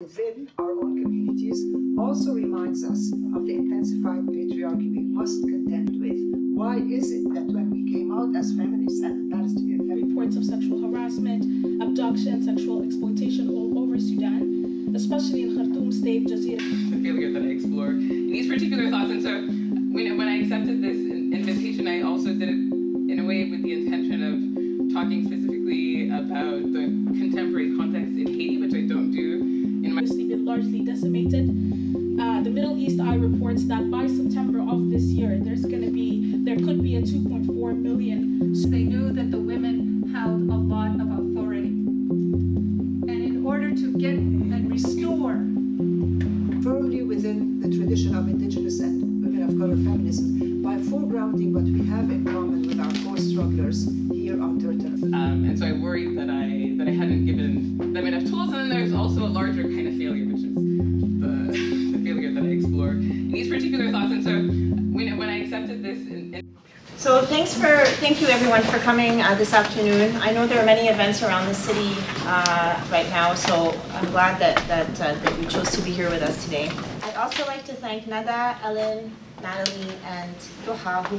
within our own communities also reminds us of the intensified patriarchy we must contend with. Why is it that when we came out as feminists and Palestinian reports of sexual harassment, abduction, sexual exploitation all over Sudan, especially in Khartoum State, Jazeera. The failure that I explore in these particular thoughts, and so when I accepted this invitation, I also did it in a way with the intention of talking specifically about the contemporary context in Haiti, which I don't do in my... been largely decimated. The Middle East Eye reports that by September of this year, there could be a 2.4 million. They knew that the women held a lot of authority. And in order to get and restore firmly within the tradition of Indigenous and women of color feminism, by foregrounding what we have in common with our co-strugglers here on Turtle. And so I worried that I hadn't given them enough tools, and then there's also a larger kind of failure, which is the failure that I explore in these particular thoughts. And so when I accepted this... So thank you everyone for coming this afternoon. I know there are many events around the city right now, so I'm glad that you chose to be here with us today. I'd also like to thank Nada, Ellen, Nathalie, and Duha, who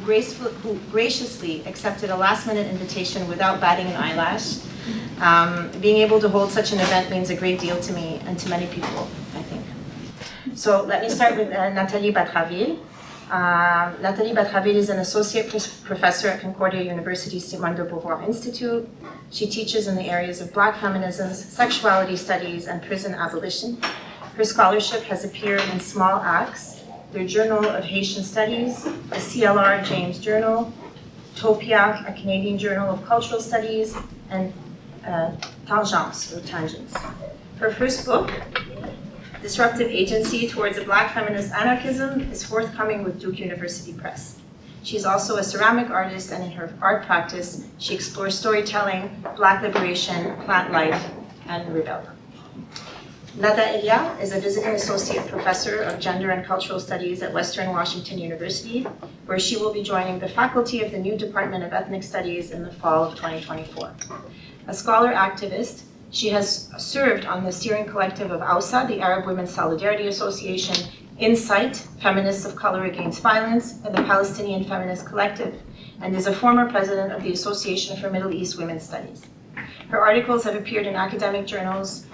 graciously accepted a last-minute invitation without batting an eyelash. Being able to hold such an event means a great deal to me and to many people, I think. So let me start with Nathalie Batraville. Nathalie Batraville is an associate professor at Concordia University's Simone de Beauvoir Institute. She teaches in the areas of Black feminism, sexuality studies, and prison abolition. Her scholarship has appeared in Small Acts, the Journal of Haitian Studies, the CLR James Journal, Topia, a Canadian Journal of Cultural Studies, and Tangents, or Tangents. Her first book, Disruptive Agency Towards a Black Feminist Anarchism, is forthcoming with Duke University Press. She's also a ceramic artist, and in her art practice, she explores storytelling, Black liberation, plant life, and rebellion. Nada Elia is a visiting associate professor of gender and cultural studies at Western Washington University, where she will be joining the faculty of the new Department of Ethnic Studies in the fall of 2024. A scholar activist, she has served on the steering collective of AUSA, the Arab Women's Solidarity Association, Insight, Feminists of Color Against Violence, and the Palestinian Feminist Collective, and is a former president of the Association for Middle East Women's Studies. Her articles have appeared in academic journals,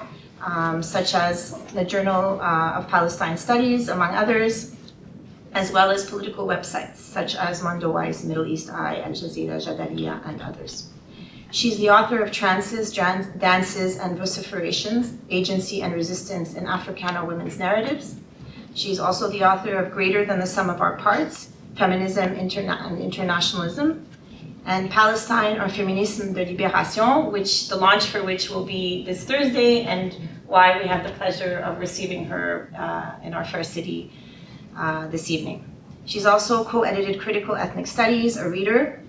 such as the Journal of Palestine Studies, among others, as well as political websites, such as Mondowai's Middle East Eye, Al Jazeera, Jadalia, and others. She's the author of Trances, Dances, and Vociferations, Agency and Resistance in Africana Women's Narratives. She's also the author of Greater Than the Sum of Our Parts, Feminism and Internationalism, and Palestine or Feminisme de Libération, the launch for which will be this Thursday, and why we have the pleasure of receiving her in our fair city this evening. She's also co-edited Critical Ethnic Studies, a reader.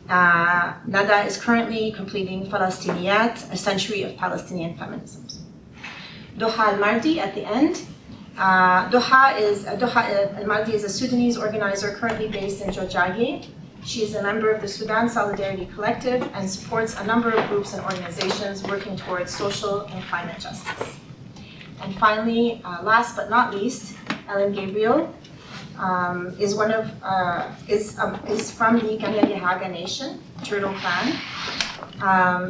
Nada is currently completing Falastiniyat, a century of Palestinian feminisms. Duha Elmardi at the end. Duha Elmardi is a Sudanese organizer currently based in Jojage. She is a member of the Sudan Solidarity Collective and supports a number of groups and organizations working towards social and climate justice. And finally, last but not least, Ellen Gabriel is from the Kanien'kehá:ka Nation, Turtle Clan.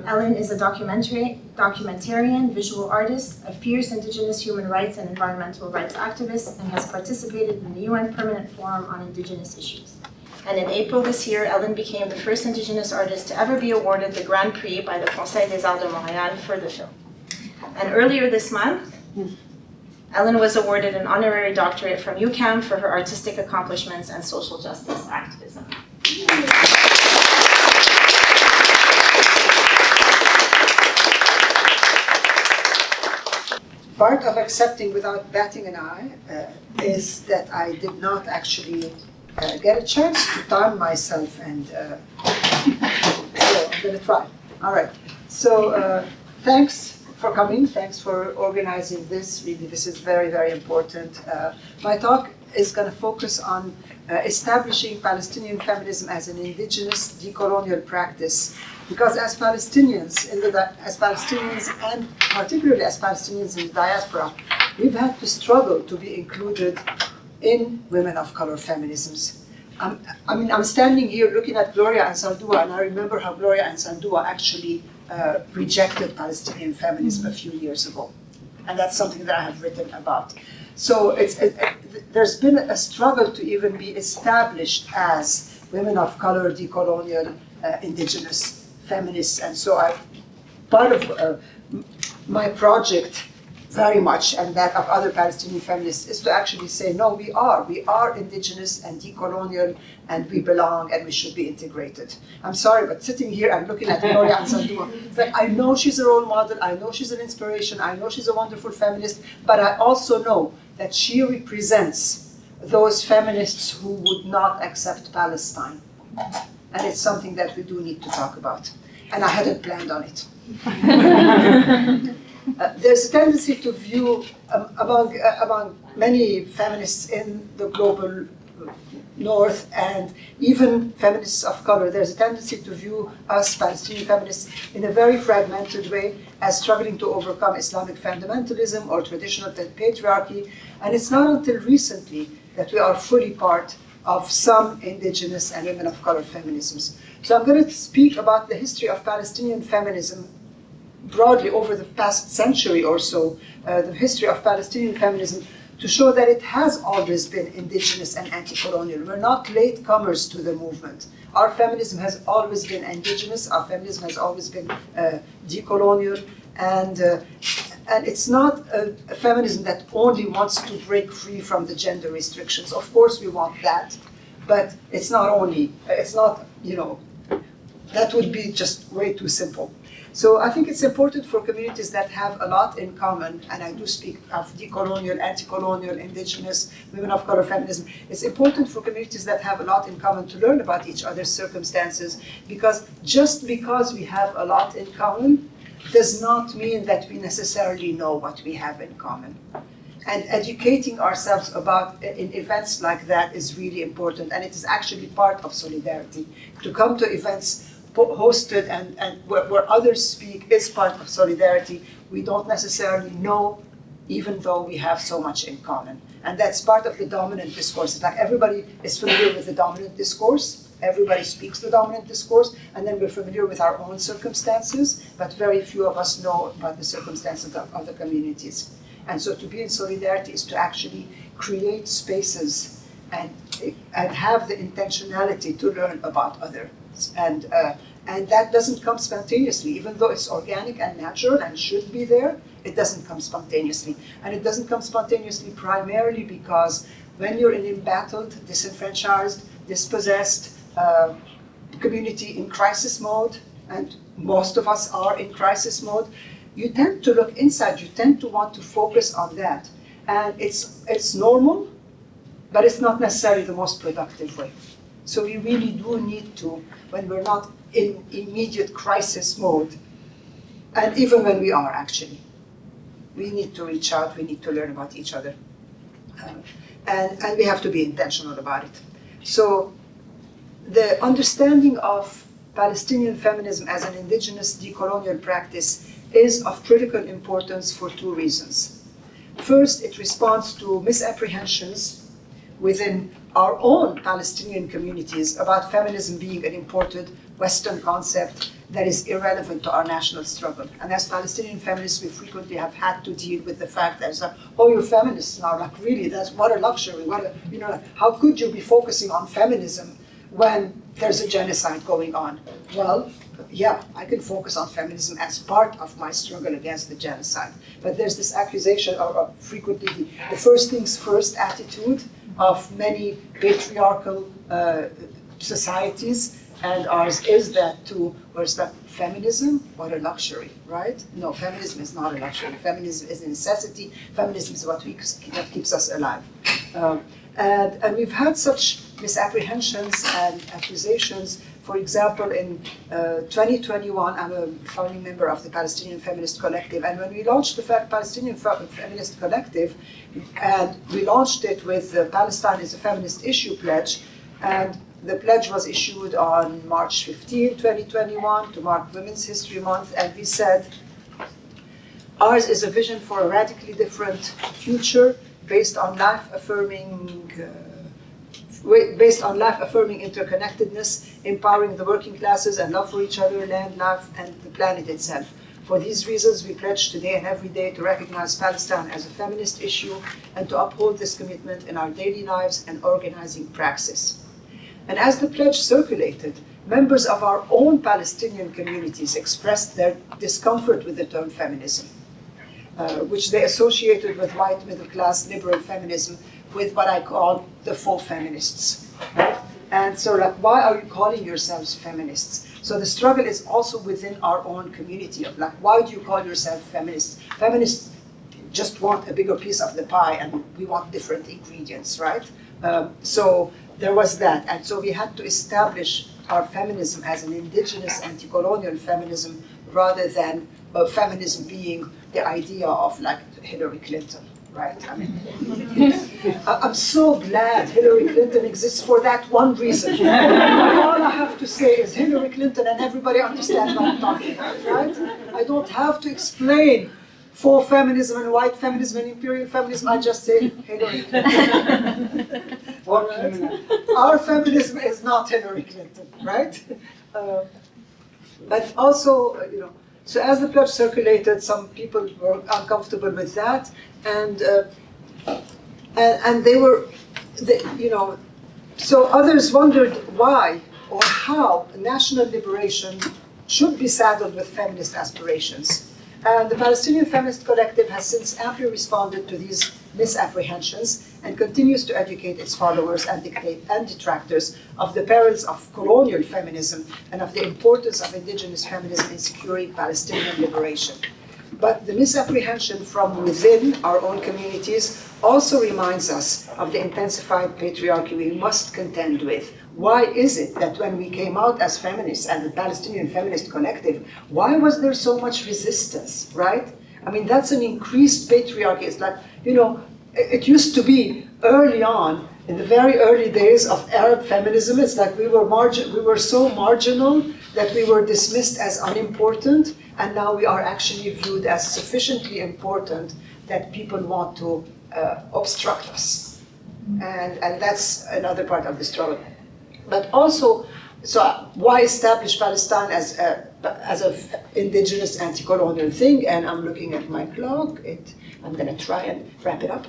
Ellen is a documentarian, visual artist, a fierce Indigenous human rights and environmental rights activist, and has participated in the UN Permanent Forum on Indigenous Issues. And in April this year, Ellen became the first Indigenous artist to ever be awarded the Grand Prix by the Conseil des Arts de Montréal for the film. And earlier this month, Ellen was awarded an honorary doctorate from UQAM for her artistic accomplishments and social justice activism. Part of accepting without batting an eye is that I did not actually get a chance to time myself, and so I'm going to try. All right. So thanks for coming. Thanks for organizing this. Really, this is very, very important. My talk is going to focus on establishing Palestinian feminism as an indigenous decolonial practice. Because as Palestinians, as Palestinians and particularly as Palestinians in the diaspora, we've had to struggle to be included in women of color feminisms. I'm standing here looking at Gloria and Saldua, and I remember how Gloria and Saldua actually rejected Palestinian feminism a few years ago. And that's something that I have written about. So there's been a struggle to even be established as women of color, decolonial, indigenous feminists. And so part of my project very much, and that of other Palestinian feminists, is to actually say, no, we are indigenous and decolonial, and we belong, and we should be integrated. I'm sorry, but sitting here and looking at Gloria and Saldua, I know she's a role model, I know she's an inspiration, I know she's a wonderful feminist, but I also know that she represents those feminists who would not accept Palestine. And it's something that we do need to talk about. And I hadn't planned on it. There's a tendency to view, among many feminists in the global north and even feminists of color, there's a tendency to view us Palestinian feminists in a very fragmented way as struggling to overcome Islamic fundamentalism or traditional patriarchy. And it's not until recently that we are fully part of some indigenous and women of color feminisms. So I'm going to speak about the history of Palestinian feminism broadly over the past century or so, the history of Palestinian feminism, to show that it has always been indigenous and anti-colonial. We're not latecomers to the movement. Our feminism has always been indigenous, our feminism has always been decolonial, and it's not a feminism that only wants to break free from the gender restrictions. Of course we want that, but it's not only, it's not, you know, that would be just way too simple. So I think it's important for communities that have a lot in common, and I do speak of decolonial, anti-colonial, indigenous, women of color feminism. It's important for communities that have a lot in common to learn about each other's circumstances, because just because we have a lot in common does not mean that we necessarily know what we have in common. And educating ourselves about in events like that is really important, and it is actually part of solidarity. To come to events hosted and where others speak is part of solidarity. We don't necessarily know, even though we have so much in common. And that's part of the dominant discourse. It's like everybody is familiar with the dominant discourse, everybody speaks the dominant discourse, and then we're familiar with our own circumstances, but very few of us know about the circumstances of other communities. And so to be in solidarity is to actually create spaces and have the intentionality to learn about others. And that doesn't come spontaneously, even though it's organic and natural and should be there, it doesn't come spontaneously. And it doesn't come spontaneously primarily because when you're an embattled, disenfranchised, dispossessed community in crisis mode, and most of us are in crisis mode, you tend to look inside, you tend to want to focus on that. And it's normal, but it's not necessarily the most productive way. So we really do need to, when we're not in immediate crisis mode, and even when we are actually, we need to reach out, we need to learn about each other. And we have to be intentional about it. So the understanding of Palestinian feminism as an indigenous decolonial practice is of critical importance for two reasons. First, it responds to misapprehensions within our own Palestinian communities about feminism being an imported Western concept that is irrelevant to our national struggle. And as Palestinian feminists, we frequently have had to deal with the fact that it's like, oh, you're feminists now, like really, that's what a luxury, what a, you know, like, how could you be focusing on feminism when there's a genocide going on? Well, yeah, I can focus on feminism as part of my struggle against the genocide. But there's this accusation of frequently the first things first attitude of many patriarchal societies, and ours is that too, where it's like, feminism, what a luxury, right? No, feminism is not a luxury. Feminism is a necessity. Feminism is what keeps us alive. And we've had such misapprehensions and accusations For example, in 2021, I'm a founding member of the Palestinian Feminist Collective, and when we launched the Palestinian Feminist Collective, and we launched it with Palestine is a Feminist Issue pledge, and the pledge was issued on March 15, 2021, to mark Women's History Month, and we said, ours is a vision for a radically different future based on life-affirming interconnectedness, empowering the working classes and love for each other, land, life, and the planet itself. For these reasons, we pledge today and every day to recognize Palestine as a feminist issue and to uphold this commitment in our daily lives and organizing praxis. And as the pledge circulated, members of our own Palestinian communities expressed their discomfort with the term feminism, which they associated with white middle-class liberal feminism, with what I call the faux feminists. Right? And so, like, why are you calling yourselves feminists? So the struggle is also within our own community of, like, why do you call yourself feminists? Feminists just want a bigger piece of the pie, and we want different ingredients, right? So there was that, and so we had to establish our feminism as an indigenous anti-colonial feminism, rather than feminism being the idea of, like, Hillary Clinton. Right? I mean, I'm so glad Hillary Clinton exists for that one reason. All I have to say is Hillary Clinton, and everybody understands what I'm talking about, right? I don't have to explain faux feminism and white feminism and imperial feminism. I just say Hillary Clinton. Right? Our feminism is not Hillary Clinton, right? But also, you know, so as the pledge circulated, some people were uncomfortable with that, and they were, you know, so others wondered why or how national liberation should be saddled with feminist aspirations. And the Palestinian Feminist Collective has since amply responded to these misapprehensions and continues to educate its followers and detractors of the perils of colonial feminism and of the importance of indigenous feminism in securing Palestinian liberation. But the misapprehension from within our own communities also reminds us of the intensified patriarchy we must contend with. Why is it that when we came out as feminists and the Palestinian Feminist Collective, why was there so much resistance, right? I mean, that's an increased patriarchy. It's like, you know, it used to be early on, in the very early days of Arab feminism, it's like we were so marginal that we were dismissed as unimportant, and now we are actually viewed as sufficiently important that people want to obstruct us. And that's another part of the struggle. But also, so why establish Palestine as an indigenous anti-colonial thing? And I'm looking at my clock. I'm going to try and wrap it up.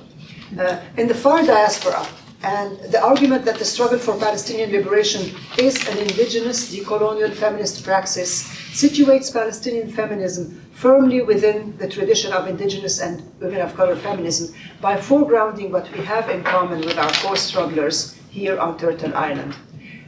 In the far diaspora, and the argument that the struggle for Palestinian liberation is an indigenous decolonial feminist praxis situates Palestinian feminism firmly within the tradition of indigenous and women of color feminism by foregrounding what we have in common with our co-strugglers here on Turtle Island.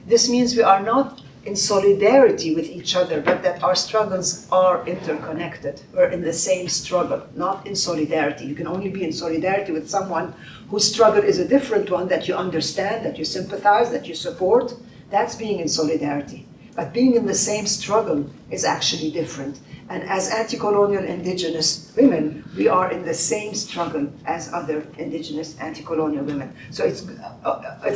This means we are not in solidarity with each other, but that our struggles are interconnected. We're in the same struggle, not in solidarity. You can only be in solidarity with someone whose struggle is a different one, that you understand, that you sympathize, that you support. That's being in solidarity. But being in the same struggle is actually different. And as anti-colonial indigenous women, we are in the same struggle as other indigenous anti-colonial women. So it's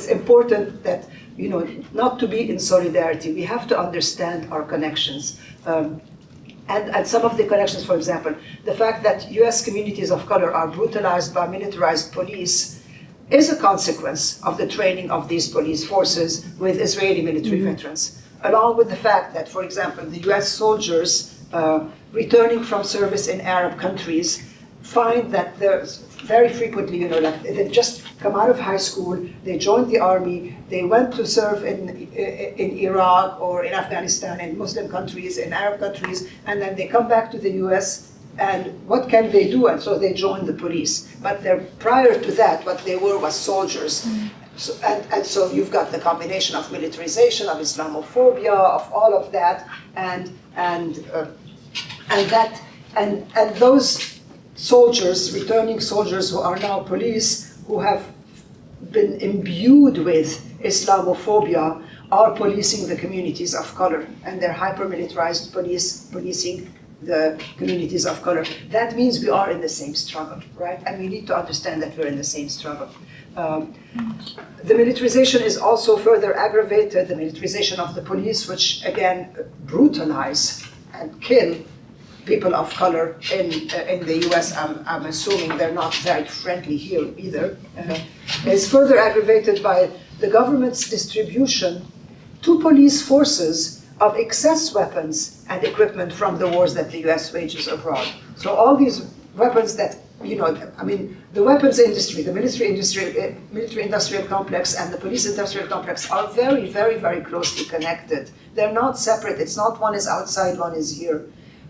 important that, you know, not to be in solidarity. We have to understand our connections. And some of the connections, for example, the fact that US communities of color are brutalized by militarized police is a consequence of the training of these police forces with Israeli military veterans, along with the fact that, for example, the US soldiers returning from service in Arab countries find that there's very frequently, you know, like they just come out of high school, they joined the army, they went to serve in Iraq or in Afghanistan, in Muslim countries, in Arab countries, and then they come back to the US, and what can they do? And so they join the police. But prior to that, what they were was soldiers. So, and so you've got the combination of militarization, of Islamophobia, of all of that, and those soldiers, returning soldiers who are now police, who have been imbued with Islamophobia, are policing the communities of color, and they're hyper-militarized policing the communities of color. That means we are in the same struggle, right? And we need to understand that we're in the same struggle. The militarization is also further aggravated, the militarization of the police, which again brutalize and kill people of color in the US. I'm assuming they're not very friendly here either. Is further aggravated by the government's distribution to police forces of excess weapons and equipment from the wars that the US wages abroad. So all these weapons that, you know, I mean, the weapons industry, the military industrial complex and the police industrial complex are very, very, very closely connected. They're not separate. It's not one is outside, one is here.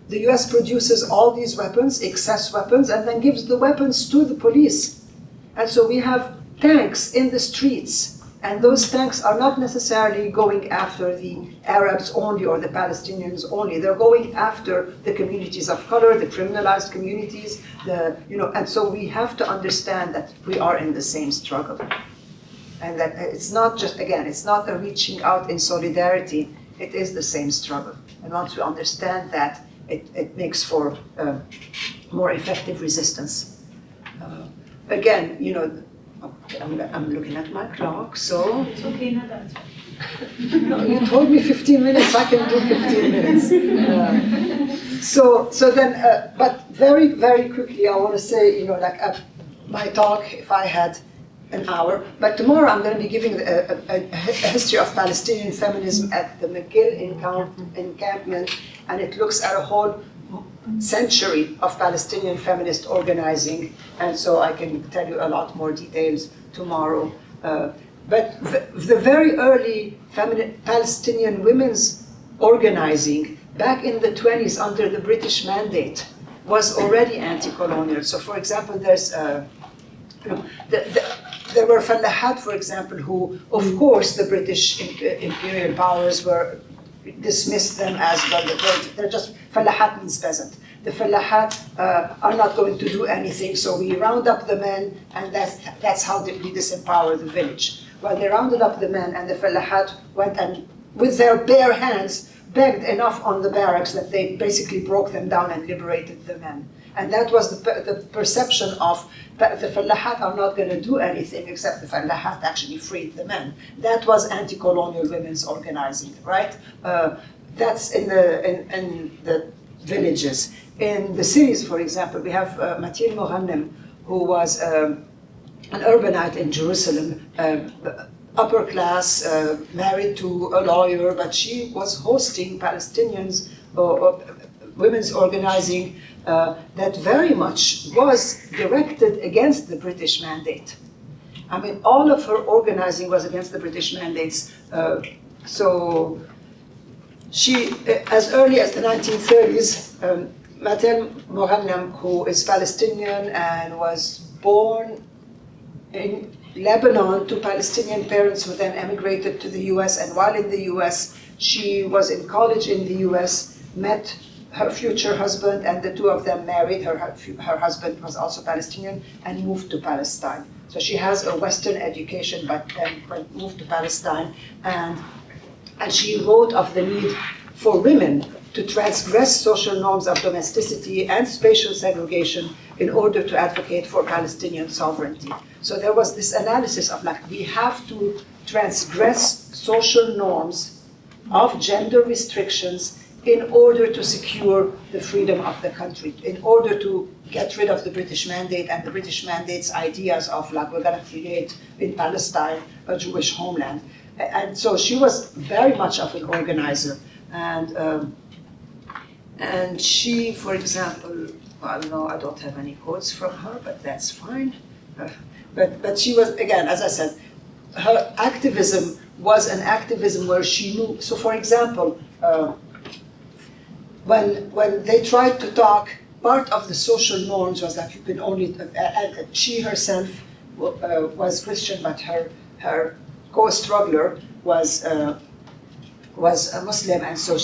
The US produces all these weapons, excess weapons, and then gives the weapons to the police. And so we have tanks in the streets, and those tanks are not necessarily going after the Arabs only or the Palestinians only. They're going after the communities of color, the criminalized communities, and so we have to understand that we are in the same struggle. And that it's not just, again, it's not a reaching out in solidarity, it is the same struggle. And once we understand that, it makes for more effective resistance. Again, you know, I'm looking at my clock, so... It's okay, Nada. No, you told me 15 minutes, I can do 15 minutes. So then, but very, very quickly, I want to say, you know, like my talk, if I had an hour, but tomorrow I'm going to be giving a history of Palestinian feminism at the McGill encampment, and it looks at a whole century of Palestinian feminist organizing, and so I can tell you a lot more details tomorrow. But the very early Palestinian women's organizing back in the 20s under the British mandate was already anti-colonial. So for example, there's there were Fallahat, for example, who, of course, the British imperial powers dismissed them as, well, they're just, Fallahat means peasant. The Fallahat are not going to do anything, so we round up the men, and that's how we disempower the village. Well, they rounded up the men, and the Fallahat went and, with their bare hands, begged enough on the barracks that they basically broke them down and liberated the men. And that was the perception of the Fallahat are not going to do anything except the Fallahat actually freed the men. That was anti-colonial women's organizing, right? That's in the villages. In the cities, for example, we have Matil Mohannem, who was an urbanite in Jerusalem, upper class, married to a lawyer, but she was hosting Palestinians, women's organizing, that very much was directed against the British mandate. I mean, all of her organizing was against the British mandates. So she, as early as the 1930s, Matel Mohannem, who is Palestinian and was born in Lebanon to Palestinian parents who then emigrated to the US, and while in the US, she was in college in the US, met her future husband, and the two of them married. Her husband was also Palestinian and moved to Palestine. So she has a Western education, but then moved to Palestine, and she wrote of the need for women to transgress social norms of domesticity and spatial segregation in order to advocate for Palestinian sovereignty. So there was this analysis of, like, we have to transgress social norms of gender restrictions in order to secure the freedom of the country, in order to get rid of the British mandate and the British mandate's ideas of, like, we're going to create in Palestine a Jewish homeland. And so she was very much of an organizer. And she, for example, well, no, I don't have any quotes from her, but that's fine. But she was, again, as I said, her activism was an activism where she knew. So, for example, when they tried to talk, part of the social norms was that you could only, she herself was Christian, but her co-struggler was a Muslim, and so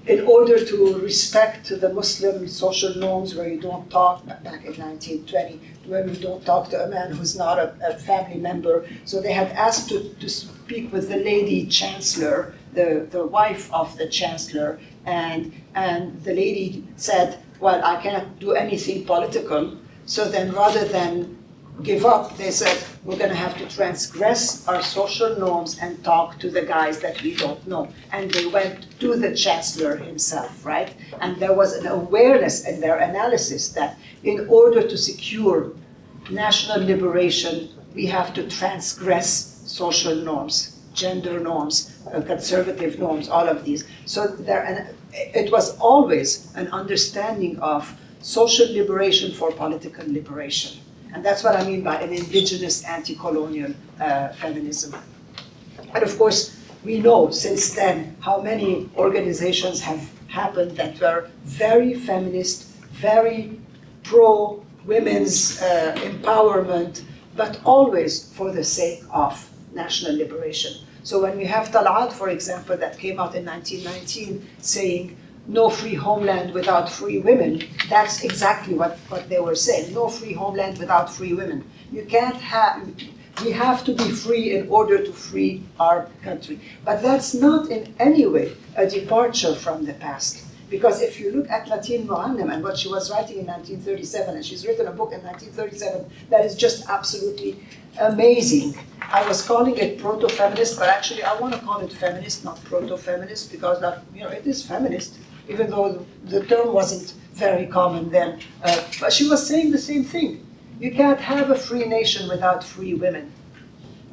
in order to respect the Muslim social norms where you don't talk, back in 1920, where you don't talk to a man who's not a family member. So they had asked to speak with the lady chancellor, the wife of the chancellor, and the lady said, well, I can't do anything political. So then rather than give up, they said, we're going to have to transgress our social norms and talk to the guys that we don't know. And they went to the chancellor himself, right? And there was an awareness in their analysis that in order to secure national liberation, we have to transgress social norms, gender norms, conservative norms, all of these. So it was always an understanding of social liberation for political liberation. And that's what I mean by an indigenous anti-colonial feminism. And of course, we know since then how many organizations have happened that were very feminist, very pro-women's empowerment, but always for the sake of national liberation. So when we have Talat, for example, that came out in 1919 saying, no free homeland without free women, that's exactly what they were saying. No free homeland without free women. You can't have, we have to be free in order to free our country. But that's not in any way a departure from the past. Because if you look at Latine Mohannem and what she was writing in 1937, and she's written a book in 1937 that is just absolutely amazing. I was calling it proto-feminist, but actually I want to call it feminist, not proto-feminist, because that, it is feminist, even though the term wasn't very common then. But she was saying the same thing. You can't have a free nation without free women.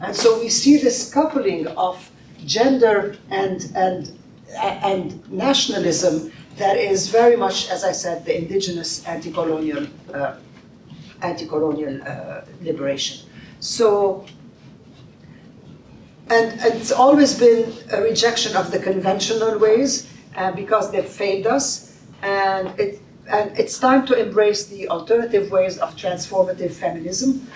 And so we see this coupling of gender and nationalism that is very much, as I said, the indigenous anti-colonial liberation. So, and it's always been a rejection of the conventional ways because they've failed us, and it's time to embrace the alternative ways of transformative feminism.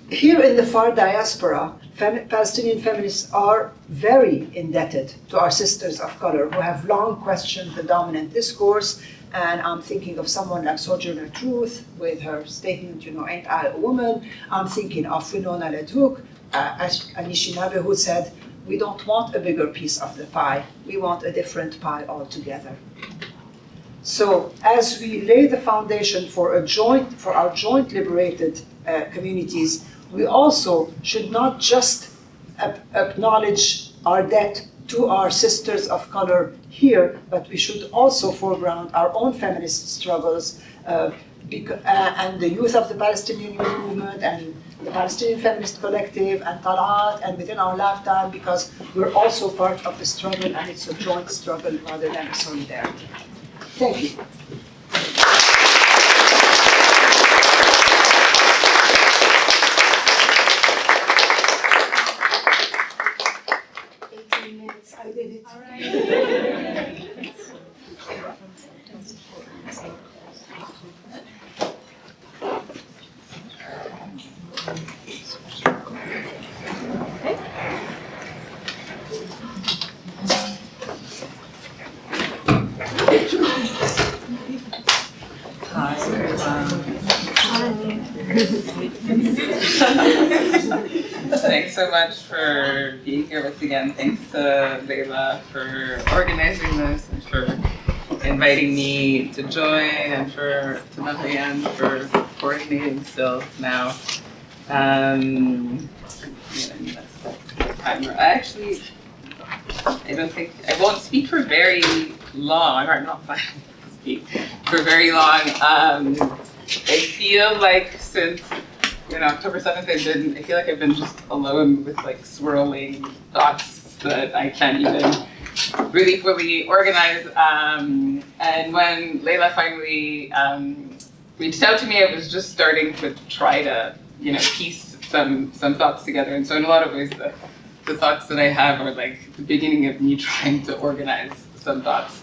Here in the far diaspora, Palestinian feminists are very indebted to our sisters of color who have long questioned the dominant discourse. And I'm thinking of someone like Sojourner Truth with her statement, ain't I a woman? I'm thinking of Winona LaDuke, Anishinaabe, who said, we don't want a bigger piece of the pie, we want a different pie altogether. So as we lay the foundation for our joint liberated communities, we also should not just acknowledge our debt to our sisters of color here, but we should also foreground our own feminist struggles and the youth of the Palestinian youth movement and the Palestinian Feminist Collective and Talat and within our lifetime, because we're also part of the struggle and it's a joint struggle rather than a solidarity. Thank you. I did it. All right. Thanks so much for being here once again. Thanks to Leila for organizing this and for inviting me to join, and to Nathalie for coordinating still now. I won't speak for very long, or not planning to speak for very long. I feel like since October 7th, I feel like I've been just alone with swirling thoughts that I can't even really fully organize. And when Leila finally reached out to me, I was just starting to try to, piece some thoughts together. And so in a lot of ways, the thoughts that I have are like the beginning of me trying to organize some thoughts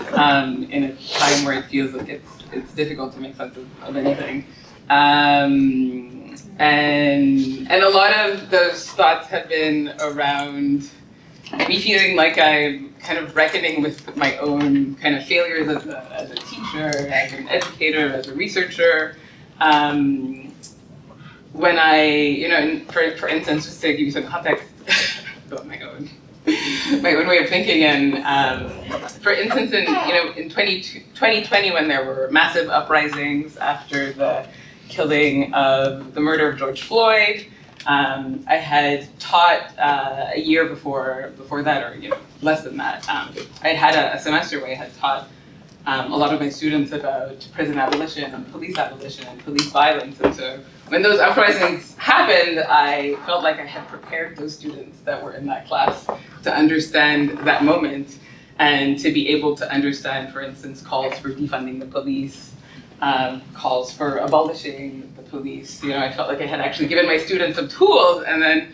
in a time where it feels like it's difficult to make sense of anything. And a lot of those thoughts have been around me feeling like I'm kind of reckoning with my own kind of failures as a teacher, as an educator, as a researcher. When I, for instance, just to give you some context about my own way of thinking, and for instance, in 2020, when there were massive uprisings after the killing of the murder of George Floyd, I had taught a year before that, or less than that. I had a semester where I had taught a lot of my students about prison abolition and police violence, and so when those uprisings happened, I felt like I had prepared those students that were in that class to understand that moment and to be able to understand, for instance, calls for defunding the police, calls for abolishing the police. I felt like I had actually given my students some tools, and then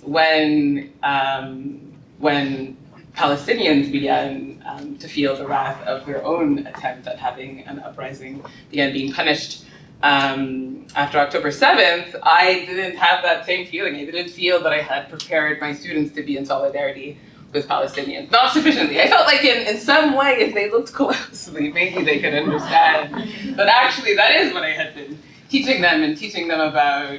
when Palestinians began to feel the wrath of their own attempt at having an uprising, began being punished after October 7th, I didn't have that same feeling. I didn't feel that I had prepared my students to be in solidarity with Palestinians. Not sufficiently. I felt like in some way, if they looked closely, maybe they could understand that actually that is what I had been teaching them, and teaching them about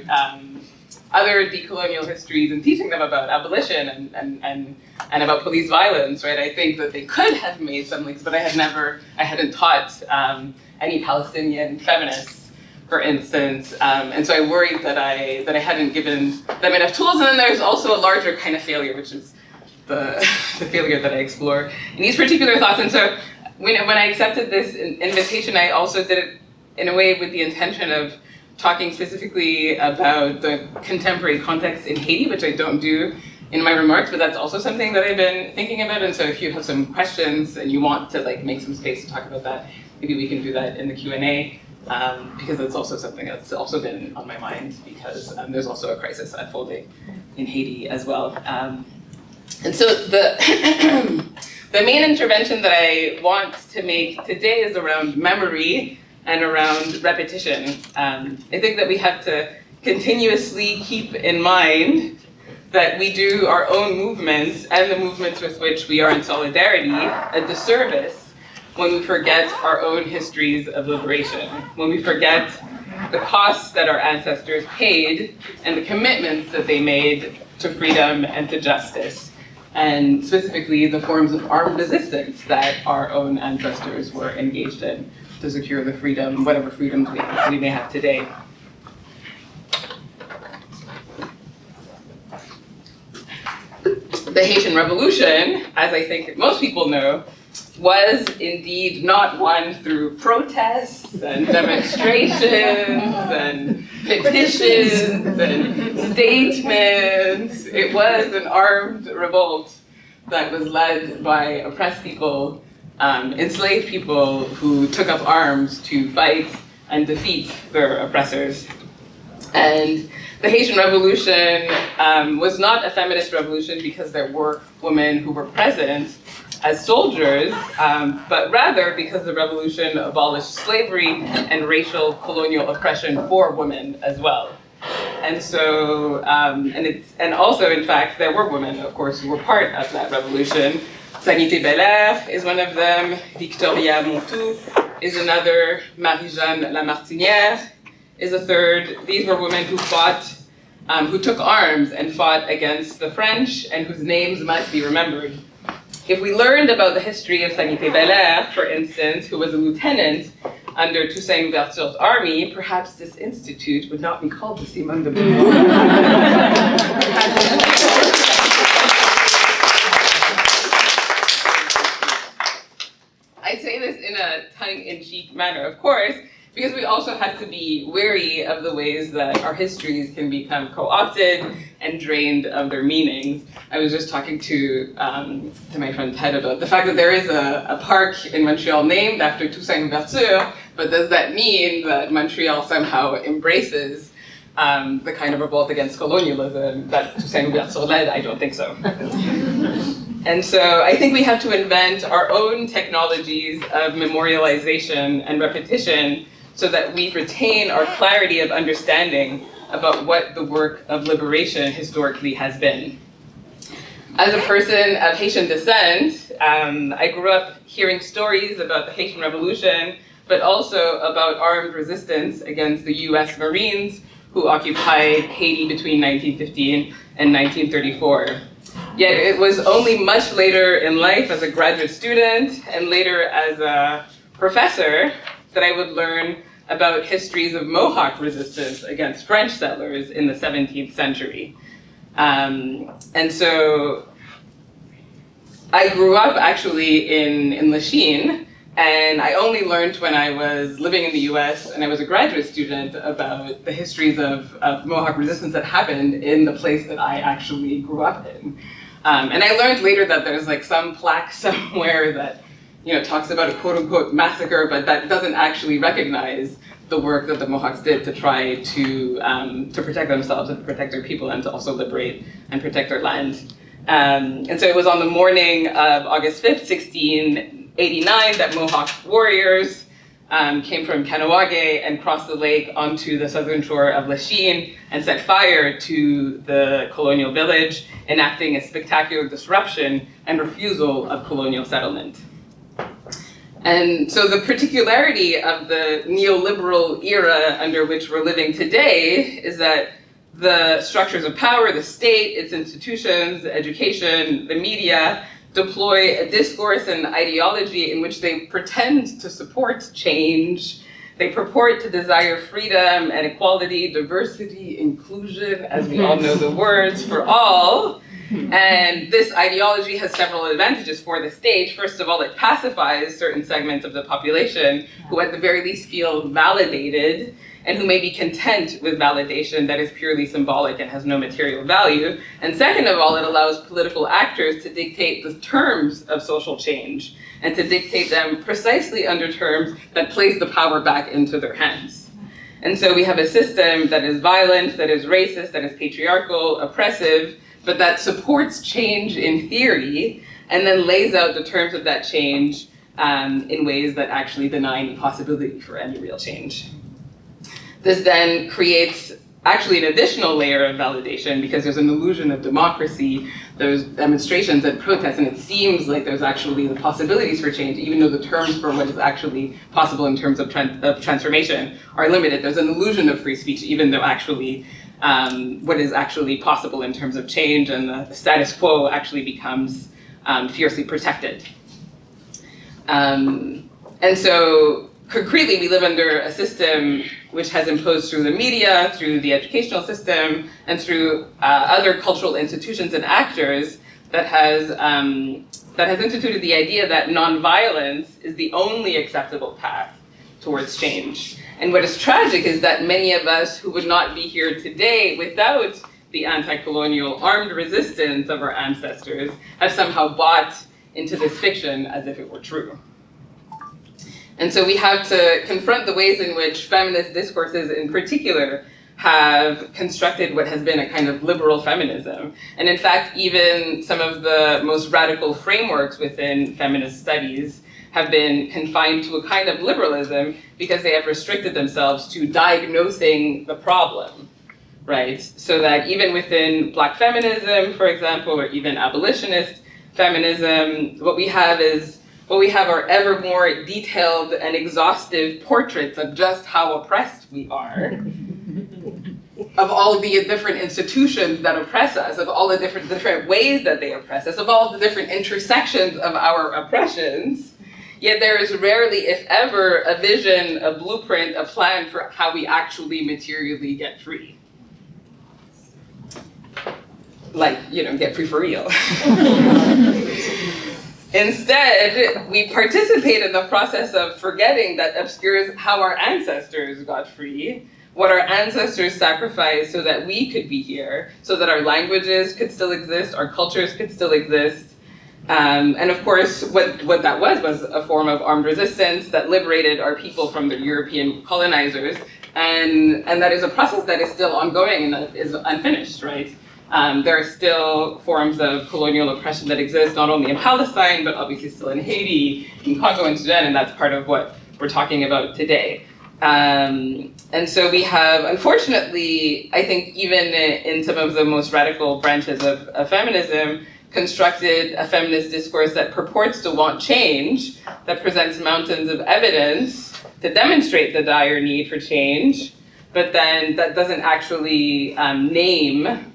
other decolonial histories, and teaching them about abolition and about police violence, right? I think that they could have made some links, but I hadn't taught any Palestinian feminists, for instance, and so I worried that I hadn't given them enough tools. And then there's also a larger kind of failure, which is the failure that I explore in these particular thoughts. And so when I accepted this invitation, I also did it in a way with the intention of talking specifically about the contemporary context in Haiti, which I don't do in my remarks, but that's also something that I've been thinking about. And so if you have some questions and you want to make some space to talk about that, maybe we can do that in the Q&A. Because that's also something that's also been on my mind, because there's also a crisis unfolding in Haiti as well. And so the main intervention that I want to make today is around memory and around repetition. I think that we have to continuously keep in mind that we do our own movements and the movements with which we are in solidarity a disservice when we forget our own histories of liberation, when we forget the costs that our ancestors paid and the commitments that they made to freedom and to justice, and specifically the forms of armed resistance that our own ancestors were engaged in to secure the freedom, whatever freedoms we may have today. The Haitian Revolution, as I think most people know, was indeed not won through protests and demonstrations and petitions and statements. It was an armed revolt that was led by oppressed people, enslaved people who took up arms to fight and defeat their oppressors. And the Haitian Revolution was not a feminist revolution because there were women who were present as soldiers, but rather because the revolution abolished slavery and racial colonial oppression for women as well. And so, and also, in fact, there were women, of course, who were part of that revolution. Sanité Belair is one of them, Victoria Montou is another, Marie-Jeanne Lamartinière is a third. These were women who fought, who took arms and fought against the French, and whose names must be remembered. If we learned about the history of Sanité Belair, for instance, who was a lieutenant under Toussaint Louverture's army, perhaps this institute would not be called the Simone de Beauvoir. I say this in a tongue-in-cheek manner, of course, because we also have to be wary of the ways that our histories can become co-opted and drained of their meanings. I was just talking to my friend Ted about the fact that there is a park in Montreal named after Toussaint Louverture, but does that mean that Montreal somehow embraces the kind of revolt against colonialism that Toussaint Louverture led? I don't think so. And so I think we have to invent our own technologies of memorialization and repetition so that we retain our clarity of understanding about what the work of liberation historically has been. As a person of Haitian descent, I grew up hearing stories about the Haitian Revolution, but also about armed resistance against the US Marines who occupied Haiti between 1915 and 1934. Yet it was only much later in life as a graduate student and later as a professor that I would learn about histories of Mohawk resistance against French settlers in the 17th century. And so I grew up actually in Lachine, and I only learned when I was living in the US and I was a graduate student about the histories of Mohawk resistance that happened in the place that I actually grew up in. And I learned later that there's like some plaque somewhere that talks about a quote-unquote massacre, but that doesn't actually recognize the work that the Mohawks did to try to protect themselves and to protect their people and to also liberate and protect their land. And so it was on the morning of August 5th, 1689 that Mohawk warriors came from Kanawage and crossed the lake onto the southern shore of Lachine and set fire to the colonial village, enacting a spectacular disruption and refusal of colonial settlement. And so the particularity of the neoliberal era under which we're living today is that the structures of power, the state, its institutions, education, the media, deploy a discourse and ideology in which they pretend to support change. They purport to desire freedom and equality, diversity, inclusion, as we all know the words, for all. And this ideology has several advantages for the state. First of all, it pacifies certain segments of the population who at the very least feel validated and who may be content with validation that is purely symbolic and has no material value. And second of all, it allows political actors to dictate the terms of social change and to dictate them precisely under terms that place the power back into their hands. And so we have a system that is violent, that is racist, that is patriarchal, oppressive, but that supports change in theory and then lays out the terms of that change in ways that actually deny any possibility for any real change. This then creates actually an additional layer of validation because there's an illusion of democracy, there's demonstrations and protests, and it seems like there's actually the possibilities for change, even though the terms for what is actually possible in terms of transformation are limited. There's an illusion of free speech, even though actually what is actually possible in terms of change and the status quo actually becomes fiercely protected. And so concretely, we live under a system which has imposed through the media, through the educational system, and through other cultural institutions and actors that has instituted the idea that nonviolence is the only acceptable path towards change. And what is tragic is that many of us who would not be here today without the anti-colonial armed resistance of our ancestors have somehow bought into this fiction as if it were true. And so we have to confront the ways in which feminist discourses in particular have constructed what has been a kind of liberal feminism. And in fact, even some of the most radical frameworks within feminist studies have been confined to a kind of liberalism because they have restricted themselves to diagnosing the problem, right? So that even within Black feminism, for example, or even abolitionist feminism, what we have are ever more detailed and exhaustive portraits of just how oppressed we are, of all the different institutions that oppress us, of all the different ways that they oppress us, of all the different intersections of our oppressions. Yet there is rarely, if ever, a vision, a blueprint, a plan for how we actually materially get free. Like, get free for real. Instead, we participate in the process of forgetting that obscures how our ancestors got free, what our ancestors sacrificed so that we could be here, so that our languages could still exist, our cultures could still exist. And of course, what that was a form of armed resistance that liberated our people from the European colonizers. And that is a process that is still ongoing and that is unfinished, right? There are still forms of colonial oppression that exist not only in Palestine, but obviously still in Haiti, in Congo and Sudan, and that's part of what we're talking about today. And so we have, unfortunately, I think even in some of the most radical branches of feminism, constructed a feminist discourse that purports to want change, that presents mountains of evidence to demonstrate the dire need for change, but then that doesn't actually name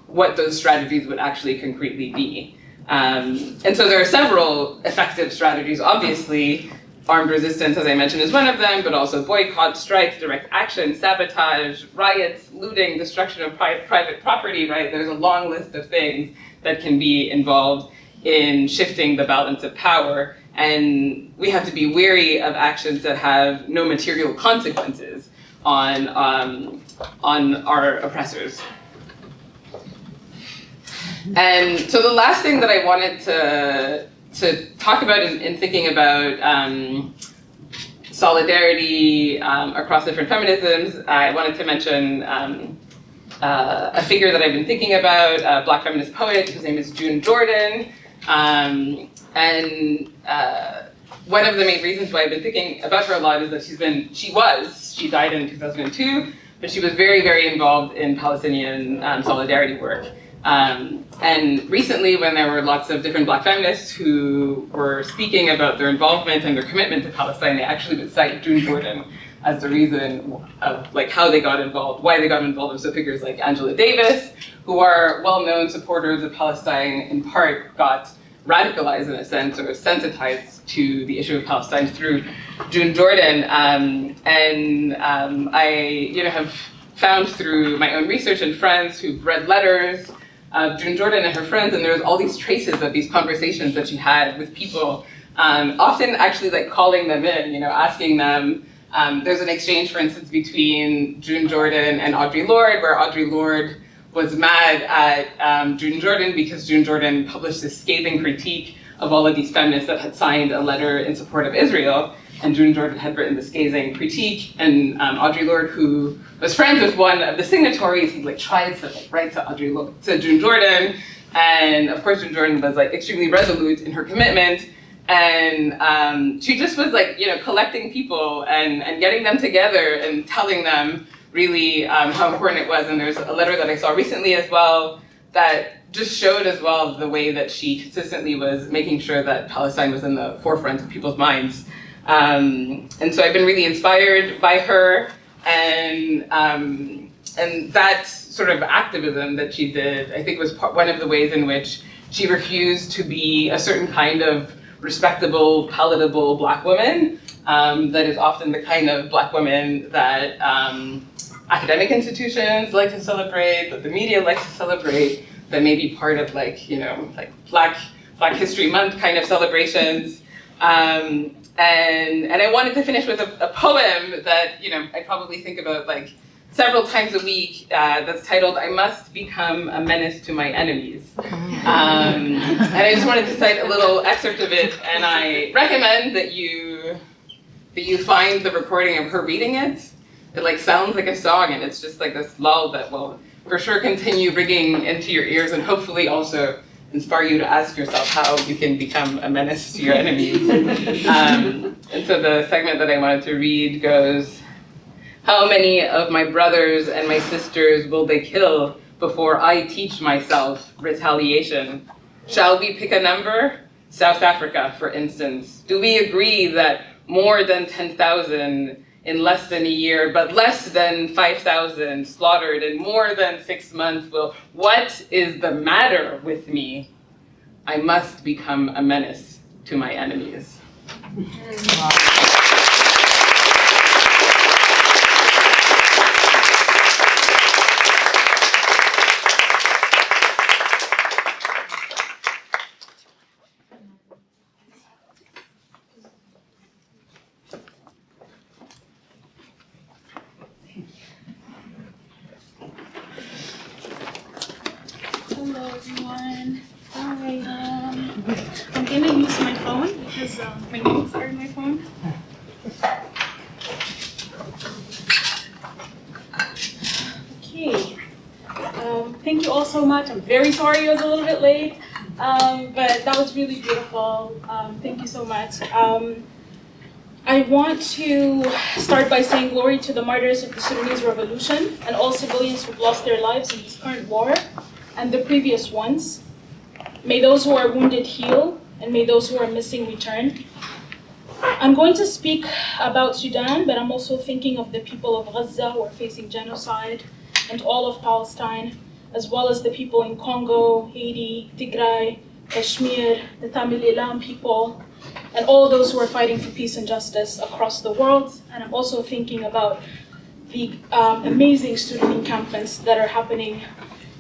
what those strategies would actually concretely be. And so there are several effective strategies. Obviously, armed resistance, as I mentioned, is one of them, but also boycott, strikes, direct action, sabotage, riots, looting, destruction of private property, right? There's a long list of things that can be involved in shifting the balance of power. And we have to be wary of actions that have no material consequences on our oppressors. And so the last thing that I wanted to talk about in thinking about solidarity across different feminisms, I wanted to mention a figure that I've been thinking about, a Black feminist poet whose name is June Jordan. And one of the main reasons why I've been thinking about her a lot is that she died in 2002, but she was very, very involved in Palestinian solidarity work. And recently, when there were lots of different Black feminists who were speaking about their involvement and their commitment to Palestine, they actually would cite June Jordan as the reason of like how they got involved, why they got involved. And so figures like Angela Davis, who are well-known supporters of Palestine, in part got radicalized in a sense or sensitized to the issue of Palestine through June Jordan. I have found through my own research and friends who've read letters of June Jordan and her friends, and there's all these traces of these conversations that she had with people, often actually like calling them in, asking them. There's an exchange, for instance, between June Jordan and Audre Lorde, where Audre Lorde was mad at June Jordan because June Jordan published this scathing critique of all of these feminists that had signed a letter in support of Israel. And June Jordan had written the scathing critique, and Audre Lorde, who was friends with one of the signatories, he tried to write to June Jordan, and of course June Jordan was extremely resolute in her commitment, and she just was collecting people and getting them together and telling them really how important it was. And there's a letter that I saw recently as well that just showed as well the way that she consistently was making sure that Palestine was in the forefront of people's minds. And so I've been really inspired by her, and that sort of activism that she did, I think, was one of the ways in which she refused to be a certain kind of respectable, palatable Black woman that is often the kind of Black woman that academic institutions like to celebrate, that the media likes to celebrate, that may be part of Black History Month kind of celebrations. And I wanted to finish with a poem that I probably think about several times a week. That's titled "I Must Become a Menace to My Enemies," and I just wanted to cite a little excerpt of it. And I recommend that you find the recording of her reading it. It sounds like a song, and it's just this lull that will for sure continue ringing into your ears, and hopefully also inspire you to ask yourself how you can become a menace to your enemies. And so the segment that I wanted to read goes, "How many of my brothers and my sisters will they kill before I teach myself retaliation? Shall we pick a number? South Africa, for instance. Do we agree that more than 10,000 in less than a year, but less than 5,000 slaughtered in more than 6 months will, what is the matter with me? I must become a menace to my enemies." Hello, everyone. Hi. I'm gonna use my phone because my notes are in my phone. Okay. Thank you all so much. I'm very sorry I was a little bit late, but that was really beautiful. Thank you so much. I want to start by saying glory to the martyrs of the Sudanese revolution and all civilians who've lost their lives in this current war and the previous ones. May those who are wounded heal, and may those who are missing return. I'm going to speak about Sudan, but I'm also thinking of the people of Gaza who are facing genocide, and all of Palestine, as well as the people in Congo, Haiti, Tigray, Kashmir, the Tamil Elam people, and all those who are fighting for peace and justice across the world. And I'm also thinking about the amazing student encampments that are happening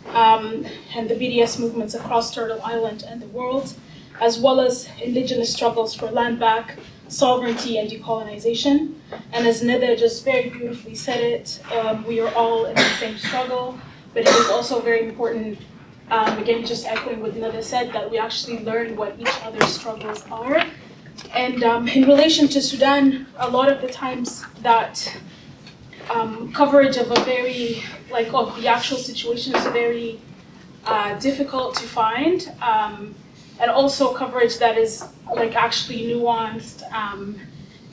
and the BDS movements across Turtle Island and the world, as well as indigenous struggles for land back, sovereignty, and decolonization. And as Nada just very beautifully said it, we are all in the same struggle, but it is also very important, again, just echoing what Nada said, that we actually learn what each other's struggles are. And in relation to Sudan, a lot of the times that coverage of a very, of the actual situation is very difficult to find. And also coverage that is actually nuanced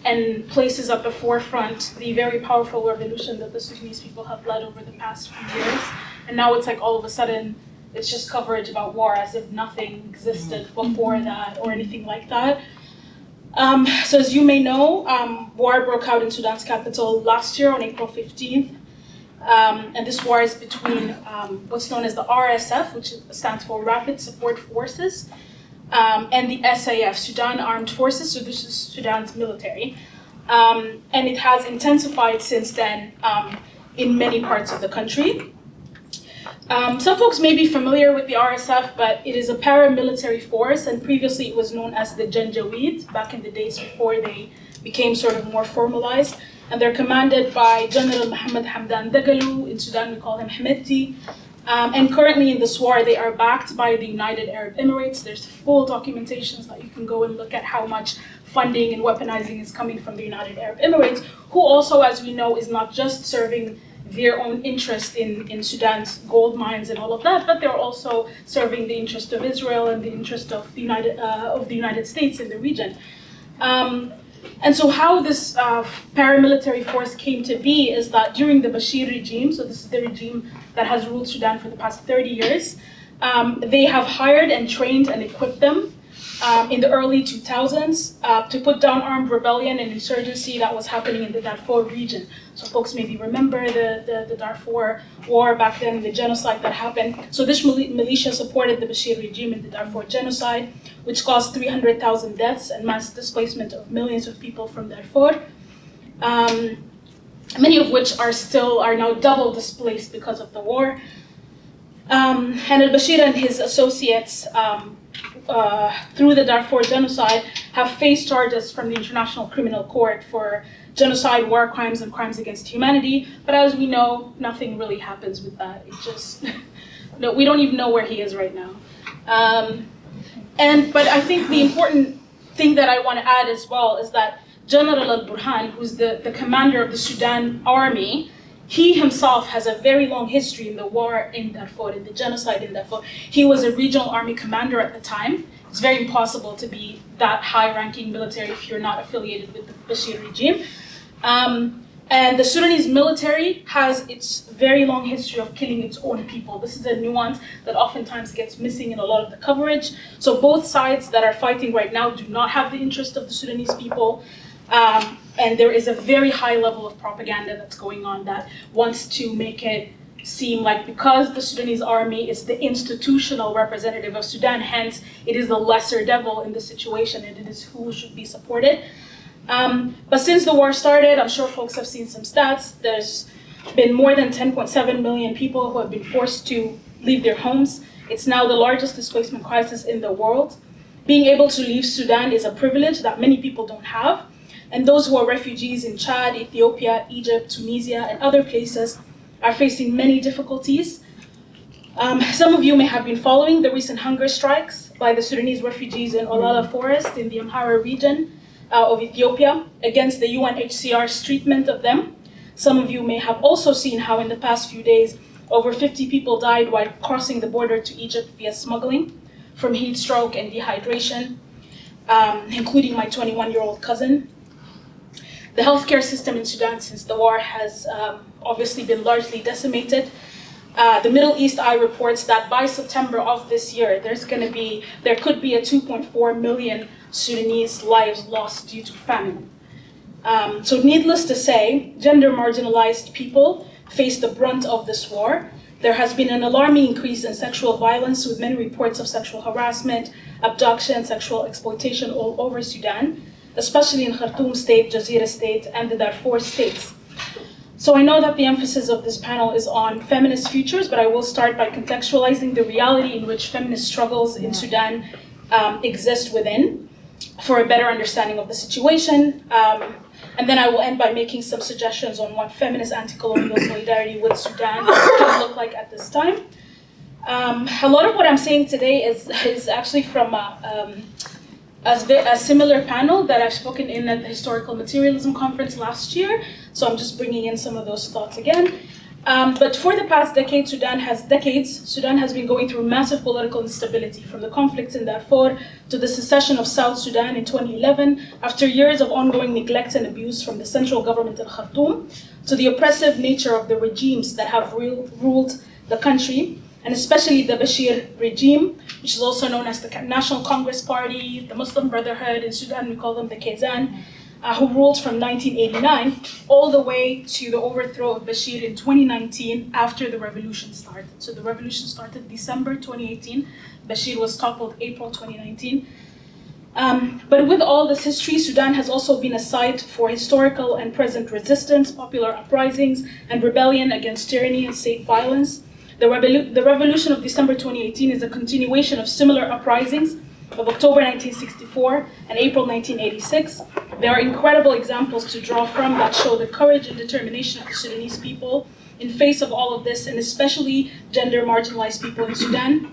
and places at the forefront the very powerful revolution that the Sudanese people have led over the past few years. And now it's all of a sudden, it's just coverage about war as if nothing existed before that or anything like that. So as you may know, war broke out in Sudan's capital last year on April 15th. And this war is between what's known as the RSF, which stands for Rapid Support Forces, and the SAF, Sudan Armed Forces, so this is Sudan's military. And it has intensified since then in many parts of the country. Some folks may be familiar with the RSF, but it is a paramilitary force, and previously it was known as the Janjaweed, back in the days before they became sort of more formalized. And they're commanded by General Mohammed Hamdan Dagalo. In Sudan, we call him Hemeti. And currently in this war, they are backed by the United Arab Emirates. There's full documentations that you can go and look at how much funding and weaponizing is coming from the United Arab Emirates, who also, as we know, is not just serving their own interest in Sudan's gold mines and all of that, but they're also serving the interest of Israel and the interest of the United States in the region. And so how this paramilitary force came to be is that during the Bashir regime, so this is the regime that has ruled Sudan for the past 30 years, they have hired and trained and equipped them in the early 2000s to put down armed rebellion and insurgency that was happening in the Darfur region. So folks maybe remember the Darfur war back then, the genocide that happened. So this militia supported the Bashir regime in the Darfur genocide, which caused 300,000 deaths and mass displacement of millions of people from Darfur, many of which are now double displaced because of the war. And al-Bashir and his associates through the Darfur genocide have faced charges from the International Criminal Court for genocide, war crimes, and crimes against humanity. But as we know, nothing really happens with that. It just, no, we don't even know where he is right now. But I think the important thing that I want to add as well is that General al-Burhan, who's the commander of the Sudan army, he himself has a very long history in the war in Darfur, in the genocide in Darfur. He was a regional army commander at the time. It's very impossible to be that high-ranking military if you're not affiliated with the Bashir regime. And the Sudanese military has its very long history of killing its own people. This is a nuance that oftentimes gets missing in a lot of the coverage. So both sides that are fighting right now do not have the interest of the Sudanese people. And there is a very high level of propaganda that's going on that wants to make it seem like because the Sudanese army is the institutional representative of Sudan, hence it is the lesser devil in the situation and it is who should be supported. But since the war started, I'm sure folks have seen some stats. There's been more than 10.7 million people who have been forced to leave their homes. It's now the largest displacement crisis in the world. Being able to leave Sudan is a privilege that many people don't have. And those who are refugees in Chad, Ethiopia, Egypt, Tunisia, and other places are facing many difficulties. Some of you may have been following the recent hunger strikes by the Sudanese refugees in Olala Forest in the Amhara region of Ethiopia against the UNHCR's treatment of them. Some of you may have also seen how in the past few days, over 50 people died while crossing the border to Egypt via smuggling from heat stroke and dehydration, including my 21-year-old cousin. The healthcare system in Sudan since the war has obviously been largely decimated. the Middle East Eye reports that by September of this year, there could be a 2.4 million Sudanese lives lost due to famine. So needless to say, gender marginalized people face the brunt of this war. There has been an alarming increase in sexual violence, with many reports of sexual harassment, abduction, sexual exploitation all over Sudan, especially in Khartoum State, Jazeera State, and the Darfur states. So I know that the emphasis of this panel is on feminist futures, but I will start by contextualizing the reality in which feminist struggles in Sudan exist within, for a better understanding of the situation. And then I will end by making some suggestions on what feminist anti-colonial solidarity with Sudan can look like at this time. A lot of what I'm saying today is actually from a similar panel that I've spoken in at the Historical Materialism Conference last year. So I'm just bringing in some of those thoughts again. But for the past decade, Sudan has been going through massive political instability, from the conflicts in Darfur to the secession of South Sudan in 2011, after years of ongoing neglect and abuse from the central government in Khartoum, to the oppressive nature of the regimes that have ruled the country, and especially the Bashir regime, which is also known as the National Congress Party, the Muslim Brotherhood. In Sudan, we call them the Kazan, who ruled from 1989 all the way to the overthrow of Bashir in 2019 after the revolution started. So the revolution started December 2018. Bashir was toppled April 2019. But with all this history, Sudan has also been a site for historical and present resistance, popular uprisings, and rebellion against tyranny and state violence. The revolution of December 2018 is a continuation of similar uprisings of October 1964 and April 1986. There are incredible examples to draw from that show the courage and determination of the Sudanese people in face of all of this, and especially gender marginalized people in Sudan.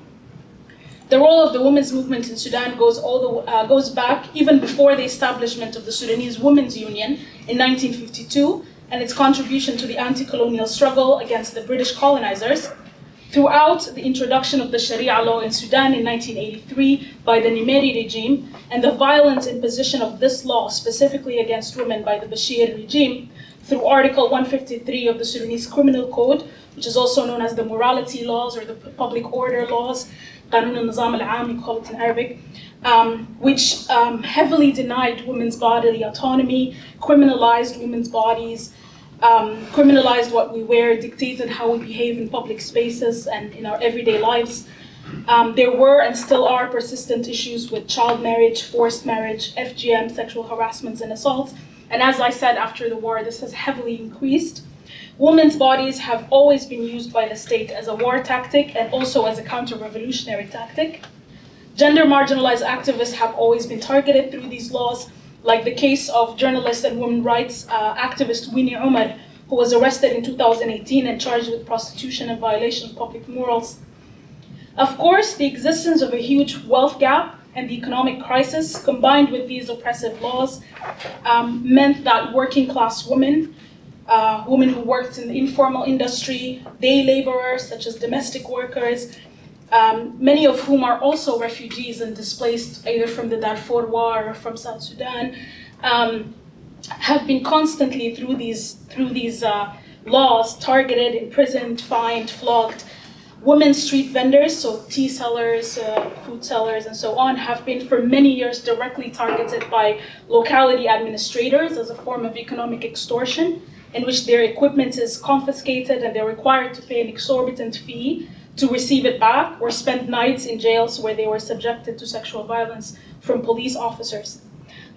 The role of the women's movement in Sudan goes back even before the establishment of the Sudanese Women's Union in 1952, and its contribution to the anti-colonial struggle against the British colonizers. Throughout the introduction of the Sharia law in Sudan in 1983 by the Nimeri regime, and the violent imposition of this law specifically against women by the Bashir regime, through Article 153 of the Sudanese Criminal Code, which is also known as the morality laws or the public order laws, Qanun al-Nizam al-Aam, you call it in Arabic, which heavily denied women's bodily autonomy, criminalized women's bodies, criminalized what we wear, dictated how we behave in public spaces and in our everyday lives. There were and still are persistent issues with child marriage, forced marriage, FGM, sexual harassments and assaults. And as I said, after the war, this has heavily increased. Women's bodies have always been used by the state as a war tactic and also as a counter-revolutionary tactic. Gender marginalized activists have always been targeted through these laws, like the case of journalist and women's rights activist Winnie Umar, who was arrested in 2018 and charged with prostitution and violation of public morals. Of course, the existence of a huge wealth gap and the economic crisis, combined with these oppressive laws, meant that working class women, women who worked in the informal industry, day laborers such as domestic workers, many of whom are also refugees and displaced either from the Darfur War or from South Sudan, have been constantly through these laws targeted, imprisoned, fined, flogged. Women street vendors, so tea sellers, food sellers, and so on, have been for many years directly targeted by locality administrators as a form of economic extortion, in which their equipment is confiscated and they're required to pay an exorbitant fee to receive it back, or spend nights in jails where they were subjected to sexual violence from police officers.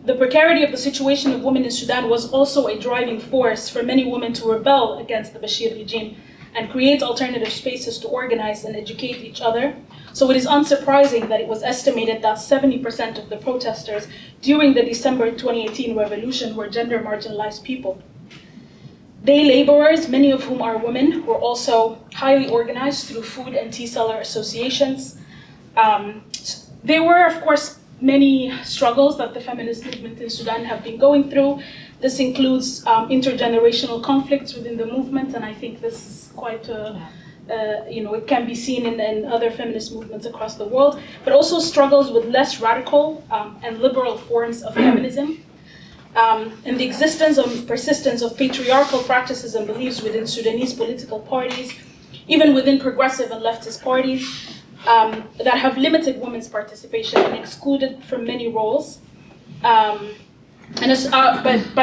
The precarity of the situation of women in Sudan was also a driving force for many women to rebel against the Bashir regime and create alternative spaces to organize and educate each other. So it is unsurprising that it was estimated that 70% of the protesters during the December 2018 revolution were gender marginalized people. Day laborers, many of whom are women, were also highly organized through food and tea seller associations. There were, of course, many struggles that the feminist movement in Sudan have been going through. This includes intergenerational conflicts within the movement, and I think this is quite, it can be seen in other feminist movements across the world, but also struggles with less radical and liberal forms of feminism. And the existence and persistence of patriarchal practices and beliefs within Sudanese political parties, even within progressive and leftist parties, that have limited women's participation and excluded from many roles. But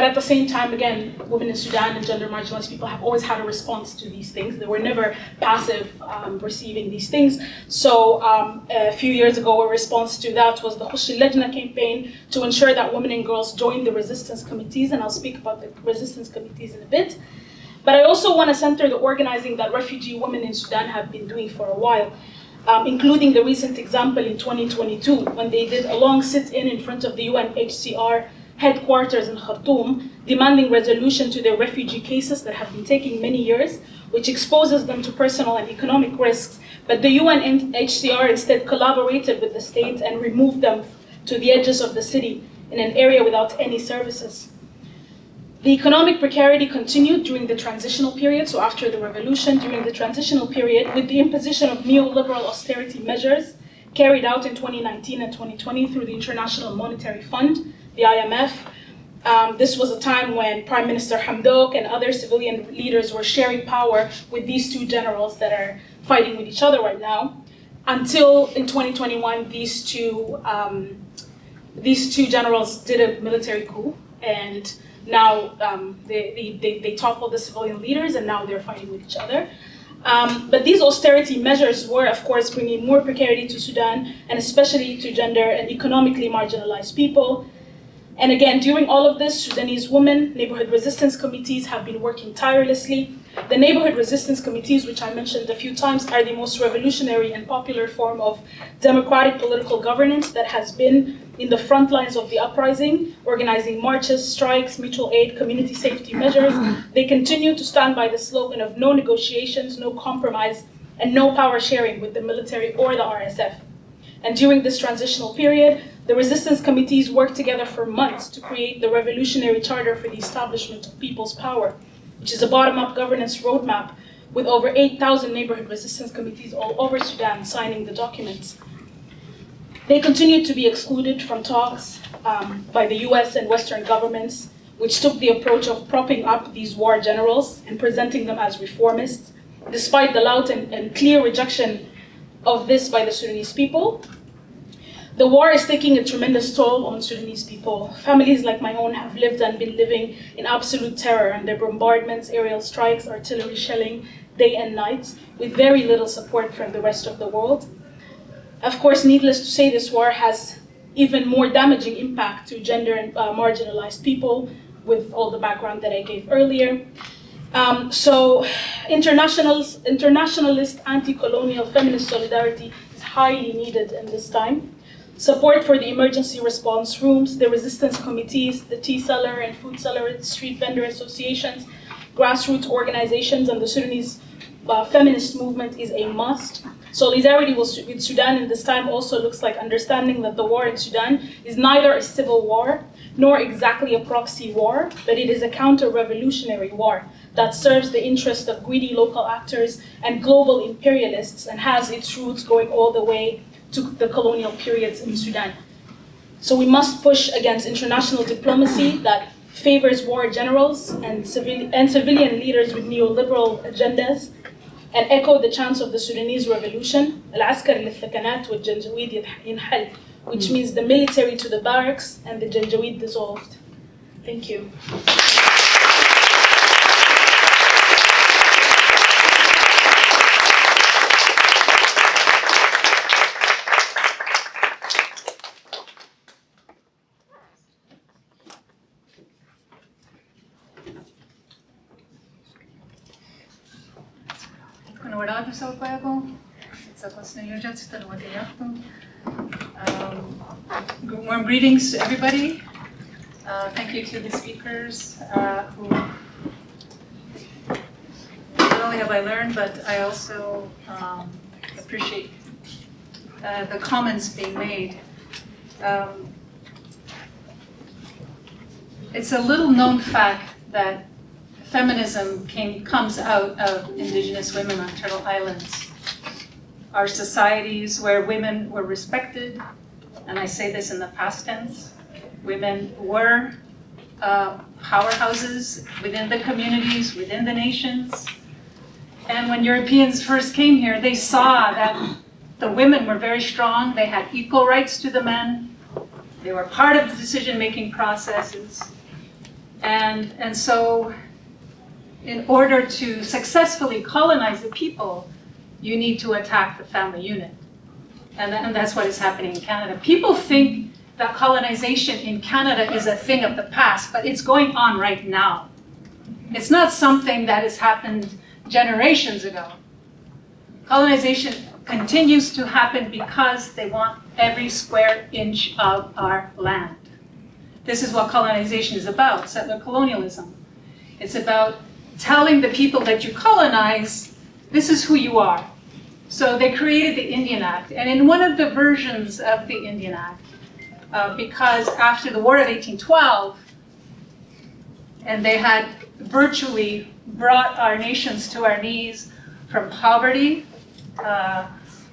at the same time, again, women in Sudan and gender marginalized people have always had a response to these things. They were never passive receiving these things. So a few years ago, a response to that was the Khush Lejna campaign to ensure that women and girls join the resistance committees, and I'll speak about the resistance committees in a bit. But I also want to center the organizing that refugee women in Sudan have been doing for a while, including the recent example in 2022, when they did a long sit-in front of the UNHCR headquarters in Khartoum, demanding resolution to their refugee cases that have been taking many years, which exposes them to personal and economic risks. But the UNHCR instead collaborated with the state and removed them to the edges of the city in an area without any services. The economic precarity continued during the transitional period, so after the revolution, during the transitional period, with the imposition of neoliberal austerity measures carried out in 2019 and 2020 through the International Monetary Fund, the IMF. This was a time when Prime Minister Hamdok and other civilian leaders were sharing power with these two generals that are fighting with each other right now, until in 2021, these two generals did a military coup, and now they toppled the civilian leaders, and now they're fighting with each other. But these austerity measures were, of course, bringing more precarity to Sudan, and especially to gender and economically marginalized people. And again, during all of this, Sudanese women, neighborhood resistance committees have been working tirelessly. The neighborhood resistance committees, which I mentioned a few times, are the most revolutionary and popular form of democratic political governance that has been in the front lines of the uprising, organizing marches, strikes, mutual aid, community safety measures. They continue to stand by the slogan of no negotiations, no compromise, and no power sharing with the military or the RSF. And during this transitional period, the resistance committees worked together for months to create the revolutionary charter for the establishment of people's power, which is a bottom-up governance roadmap with over 8,000 neighborhood resistance committees all over Sudan signing the documents. They continued to be excluded from talks by the US and Western governments, which took the approach of propping up these war generals and presenting them as reformists, despite the loud and clear rejection of this by the Sudanese people. The war is taking a tremendous toll on Sudanese people. Families like my own have lived and been living in absolute terror under bombardments, aerial strikes, artillery shelling, day and night, with very little support from the rest of the world. Of course, needless to say, this war has even more damaging impact to gender and marginalized people, with all the background that I gave earlier. So internationalist, anti-colonial, feminist solidarity is highly needed in this time. Support for the emergency response rooms, the resistance committees, the tea seller and food seller, street vendor associations, grassroots organizations, and the Sudanese feminist movement is a must. Solidarity with Sudan in this time also looks like understanding that the war in Sudan is neither a civil war, nor exactly a proxy war, but it is a counter-revolutionary war that serves the interest of greedy local actors and global imperialists, and has its roots going all the way to the colonial periods in Sudan. So we must push against international diplomacy that favors war generals and civilian leaders with neoliberal agendas, and echo the chants of the Sudanese revolution, العسكر للثكنات والجنجويد ينحل, which means the military to the barracks and the Janjaweed dissolved. Thank you. Warm greetings to everybody. Thank you to the speakers who not only have I learned, but I also appreciate the comments being made. It's a little known fact that feminism comes out of Indigenous women on Turtle Islands. Our societies where women were respected, and I say this in the past tense, women were powerhouses within the communities, within the nations, And when Europeans first came here, they saw that the women were very strong. They had equal rights to the men. They were part of the decision-making processes. And so in order to successfully colonize the people, you need to attack the family unit. And that's what is happening in Canada. People think that colonization in Canada is a thing of the past, but it's going on right now. It's not something that has happened generations ago. Colonization continues to happen because they want every square inch of our land. This is what colonization is about, settler colonialism. It's about telling the people that you colonize, this is who you are. So they created the Indian Act, and in one of the versions of the Indian Act, because after the War of 1812, and they had virtually brought our nations to our knees from poverty,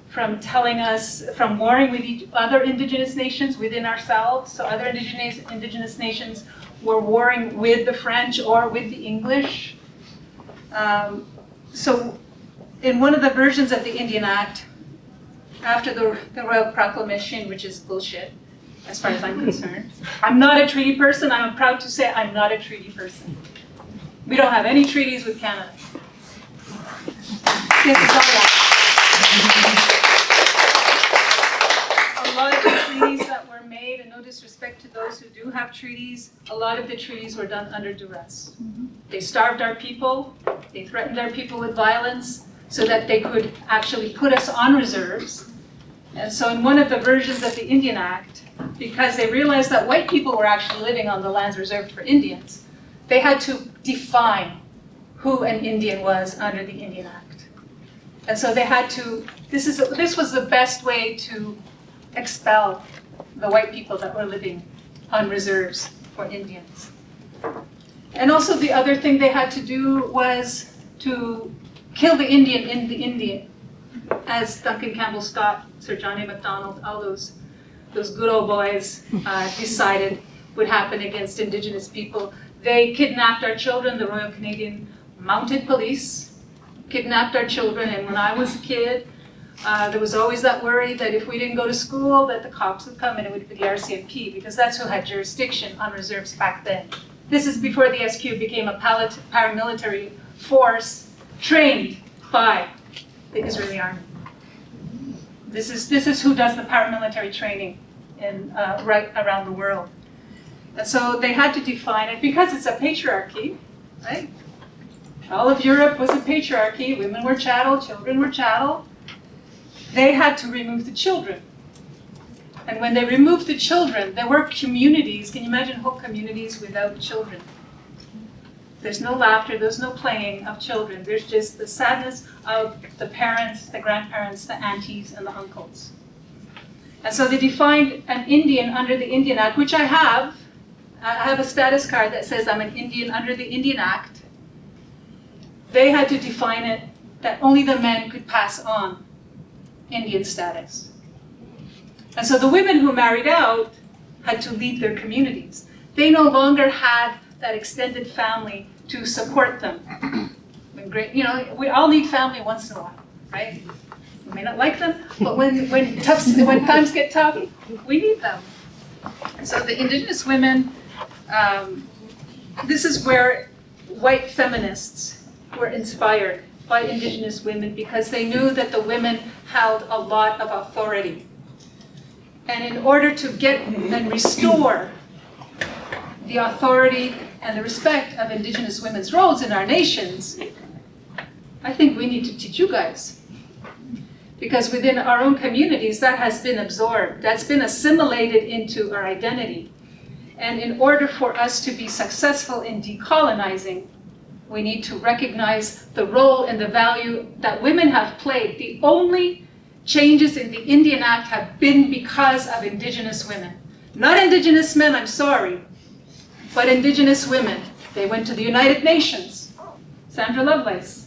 from telling us, from warring with other indigenous nations within ourselves. So other indigenous nations were warring with the French or with the English. So in one of the versions of the Indian Act, after the Royal Proclamation, which is bullshit, as far as I'm concerned. I'm not a treaty person. I'm proud to say I'm not a treaty person. We don't have any treaties with Canada. A lot of the treaties that were made, and no disrespect to those who do have treaties, a lot of the treaties were done under duress. They starved our people. They threatened our people with violence so that they could actually put us on reserves. And so in one of the versions of the Indian Act, because they realized that white people were actually living on the lands reserved for Indians, they had to define who an Indian was under the Indian Act. And so they had to, this was the best way to expel the white people that were living on reserves for Indians. And also the other thing they had to do was to kill the Indian in the Indian, as Duncan Campbell Scott, Sir John A. Macdonald, all those good old boys decided would happen against Indigenous people. They kidnapped our children. The Royal Canadian Mounted Police kidnapped our children, and when I was a kid, there was always that worry that if we didn't go to school, that the cops would come and it would be the RCMP, because that's who had jurisdiction on reserves back then. This is before the SQ became a paramilitary force trained by the Israeli army. This is who does the paramilitary training in, right around the world. And so they had to define it because it's a patriarchy, right? All of Europe was a patriarchy. Women were chattel, children were chattel. They had to remove the children. And when they removed the children, there were communities. Can you imagine whole communities without children? There's no laughter, there's no playing of children. There's just the sadness of the parents, the grandparents, the aunties, and the uncles. And so they defined an Indian under the Indian Act, which I have. I have a status card that says I'm an Indian under the Indian Act. They had to define it that only the men could pass on Indian status. And so the women who married out had to leave their communities. They no longer had that extended family to support them. You know, we all need family once in a while, right? We may not like them, but when times get tough, we need them. So the Indigenous women, this is where white feminists were inspired by Indigenous women because they knew that the women held a lot of authority. And in order to get and restore the authority and the respect of Indigenous women's roles in our nations, I think we need to teach you guys. Because within our own communities, that has been absorbed, that's been assimilated into our identity. And in order for us to be successful in decolonizing, we need to recognize the role and the value that women have played. The only changes in the Indian Act have been because of Indigenous women. Not Indigenous men, I'm sorry, but Indigenous women. They went to the United Nations. Sandra Lovelace,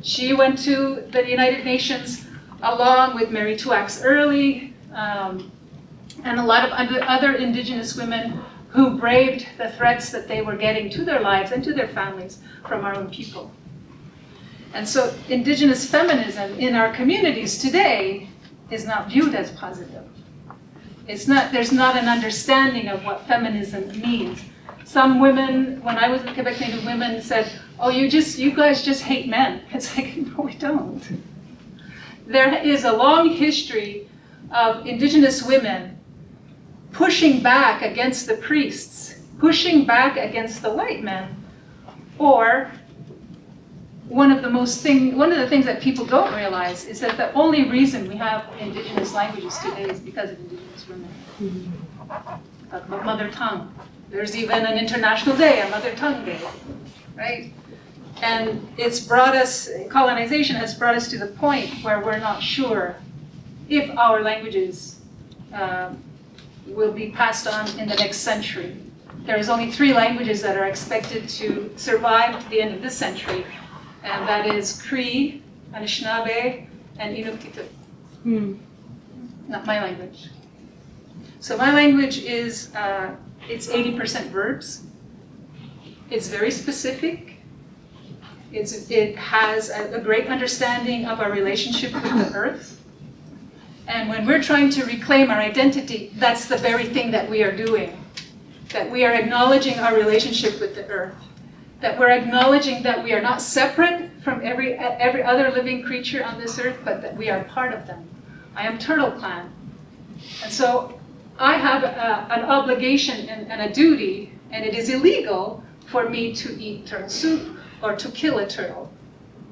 she went to the United Nations along with Mary Tuax Early and a lot of other Indigenous women who braved the threats that they were getting to their lives and to their families from our own people. And so indigenous feminism in our communities today is not viewed as positive. There's not an understanding of what feminism means. Some women, when I was with Quebec Native women, said, oh, you guys just hate men. It's like, no, we don't. There is a long history of indigenous women pushing back against the priests, pushing back against the white men, or one of the things that people don't realize is that the only reason we have indigenous languages today is because of indigenous women. Talk about mother tongue. There's even an international day, a mother tongue day, right? And it's brought us, colonization has brought us to the point where we're not sure if our languages will be passed on in the next century. There's only 3 languages that are expected to survive to the end of this century, and that is Cree, Anishinaabe, and Inuktitut. Not my language. So my language is, it's 80% verbs. It's very specific. It has a great understanding of our relationship with the earth. And when we're trying to reclaim our identity, that's the very thing that we are doing. That we are acknowledging our relationship with the earth. That we're acknowledging that we are not separate from every other living creature on this earth, but that we are part of them. I am Turtle Clan. And so I have an obligation and a duty, and it is illegal for me to eat turtle soup or to kill a turtle,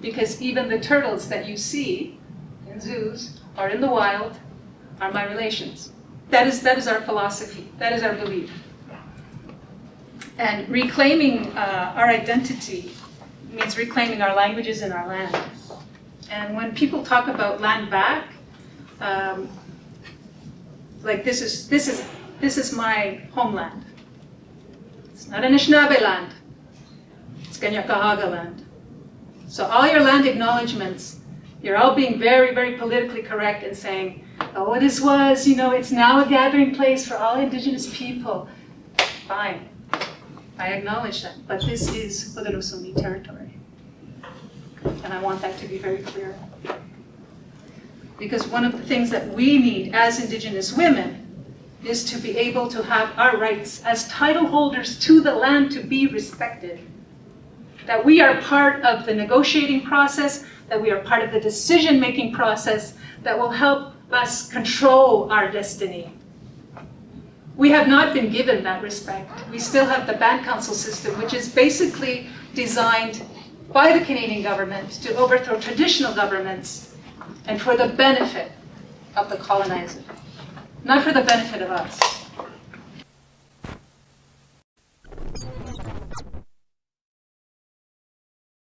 because even the turtles that you see in zoos or in the wild are my relations. That is our philosophy. That is our belief. And reclaiming our identity means reclaiming our languages and our land. And when people talk about land back, like this is my homeland. It's not Anishinaabe land. It's Kanyakahaga land. So all your land acknowledgements, you're all being very, very politically correct and saying, oh, this was, it's now a gathering place for all indigenous people. Fine. I acknowledge that, but this is Haudenosaunee territory. And I want that to be very clear. Because one of the things that we need as indigenous women is to be able to have our rights as title holders to the land to be respected. That we are part of the negotiating process, that we are part of the decision-making process that will help us control our destiny. We have not been given that respect. We still have the Band Council system, which is basically designed by the Canadian government to overthrow traditional governments and for the benefit of the colonizer, not for the benefit of us.